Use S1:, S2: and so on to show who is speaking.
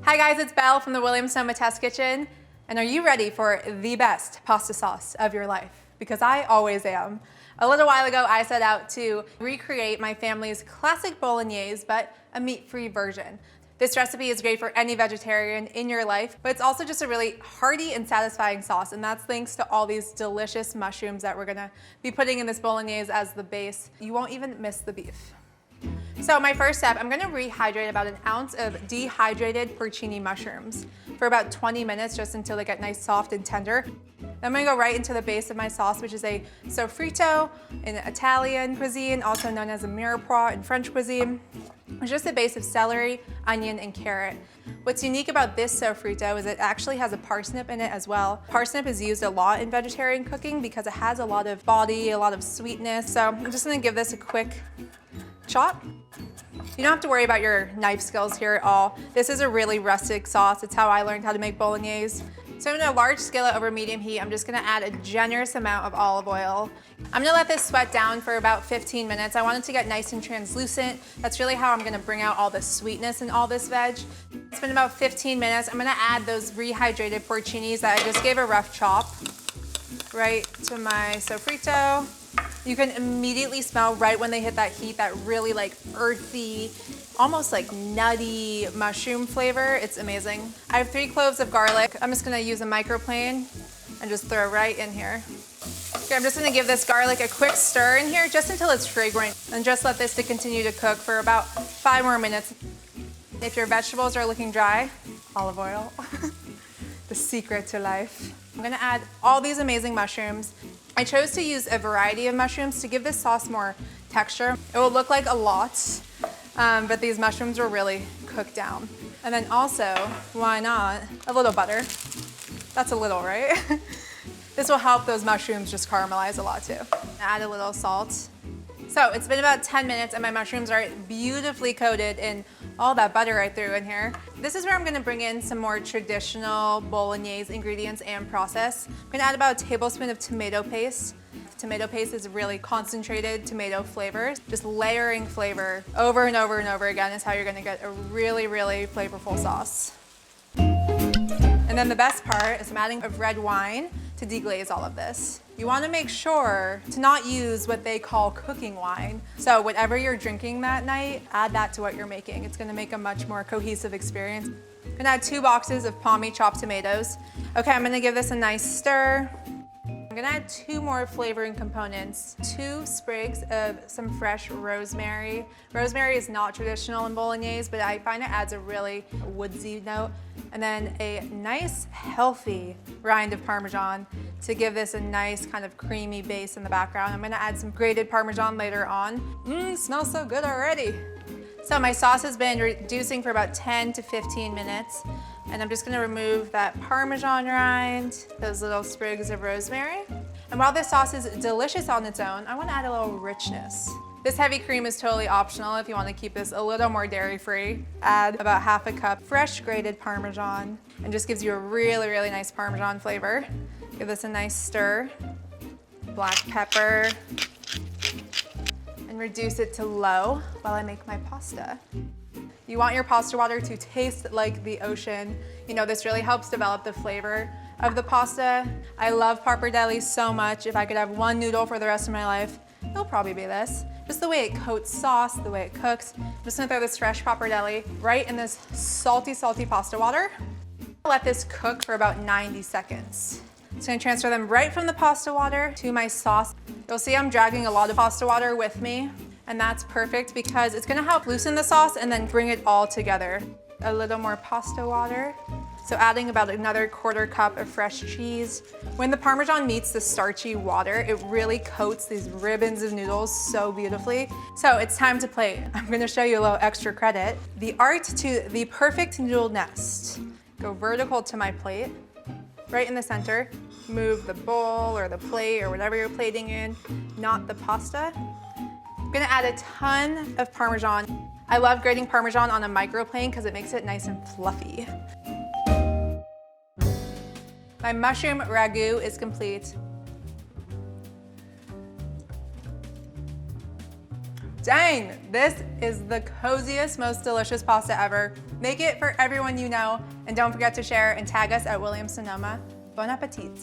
S1: Hi guys, it's Belle from the Williams-Sonoma Test Kitchen. And are you ready for the best pasta sauce of your life? Because I always am. A little while ago, I set out to recreate my family's classic bolognese, but a meat-free version. This recipe is great for any vegetarian in your life, but it's also just a really hearty and satisfying sauce, and that's thanks to all these delicious mushrooms that we're gonna be putting in this bolognese as the base. You won't even miss the beef. So my first step, I'm gonna rehydrate about an ounce of dehydrated porcini mushrooms for about 20 minutes, just until they get nice, soft, and tender. Then I'm gonna go right into the base of my sauce, which is a sofrito in Italian cuisine, also known as a mirepoix in French cuisine. It's just a base of celery, onion, and carrot. What's unique about this sofrito is it actually has a parsnip in it as well. Parsnip is used a lot in vegetarian cooking because it has a lot of body, a lot of sweetness. So I'm just gonna give this a quick chop. You don't have to worry about your knife skills here at all. This is a really rustic sauce. It's how I learned how to make bolognese. So in a large skillet over medium heat, I'm just gonna add a generous amount of olive oil. I'm gonna let this sweat down for about 15 minutes. I want it to get nice and translucent. That's really how I'm gonna bring out all the sweetness in all this veg. It's been about 15 minutes. I'm gonna add those rehydrated porcinis that I just gave a rough chop right to my sofrito. You can immediately smell right when they hit that heat, that really like earthy, almost like nutty mushroom flavor. It's amazing. I have 3 cloves of garlic. I'm just gonna use a microplane and just throw right in here. Okay, I'm just gonna give this garlic a quick stir in here just until it's fragrant, and just let this to continue to cook for about 5 more minutes. If your vegetables are looking dry, olive oil, the secret to life. I'm gonna add all these amazing mushrooms. I chose to use a variety of mushrooms to give this sauce more texture. It will look like a lot, but these mushrooms will really cook down. And then also, why not, a little butter. That's a little, right? This will help those mushrooms just caramelize a lot too. Add a little salt. So it's been about 10 minutes and my mushrooms are beautifully coated in all that butter I threw in here. This is where I'm gonna bring in some more traditional bolognese ingredients and process. I'm gonna add about a tablespoon of tomato paste. Tomato paste is really concentrated tomato flavors. Just layering flavor over and over and over again is how you're gonna get a really, really flavorful sauce. And then the best part is I'm adding a red wine to deglaze all of this. You want to make sure to not use what they call cooking wine. So whatever you're drinking that night, add that to what you're making. It's going to make a much more cohesive experience. I'm gonna add 2 boxes of palmy chopped tomatoes. Okay, I'm gonna give this a nice stir. I'm gonna add 2 more flavoring components. 2 sprigs of some fresh rosemary. Rosemary is not traditional in bolognese, but I find it adds a really woodsy note. And then a nice, healthy rind of Parmesan to give this a nice kind of creamy base in the background. I'm gonna add some grated Parmesan later on. Smells so good already. So my sauce has been reducing for about 10 to 15 minutes. And I'm just gonna remove that Parmesan rind, those little sprigs of rosemary. And while this sauce is delicious on its own, I wanna add a little richness. This heavy cream is totally optional if you wanna keep this a little more dairy-free. Add about half a cup fresh grated Parmesan, and just gives you a really, really nice Parmesan flavor. Give this a nice stir. Black pepper. And reduce it to low while I make my pasta. You want your pasta water to taste like the ocean. You know, this really helps develop the flavor of the pasta. I love pappardelle so much. If I could have one noodle for the rest of my life, it'll probably be this. Just the way it coats sauce, the way it cooks. I'm just gonna throw this fresh pappardelle right in this salty, salty pasta water. Let this cook for about 90 seconds. Just gonna transfer them right from the pasta water to my sauce. You'll see I'm dragging a lot of pasta water with me, and that's perfect because it's gonna help loosen the sauce and then bring it all together. A little more pasta water. So adding about another 1/4 cup of fresh cheese. When the Parmesan meets the starchy water, it really coats these ribbons of noodles so beautifully. So it's time to plate. I'm gonna show you a little extra credit. The art to the perfect noodle nest. Go vertical to my plate, right in the center. Move the bowl or the plate or whatever you're plating in, not the pasta. I'm gonna add a ton of Parmesan. I love grating Parmesan on a microplane because it makes it nice and fluffy. My mushroom ragu is complete. Dang, this is the coziest, most delicious pasta ever. Make it for everyone you know, and don't forget to share and tag us at Williams-Sonoma. Bon appetit.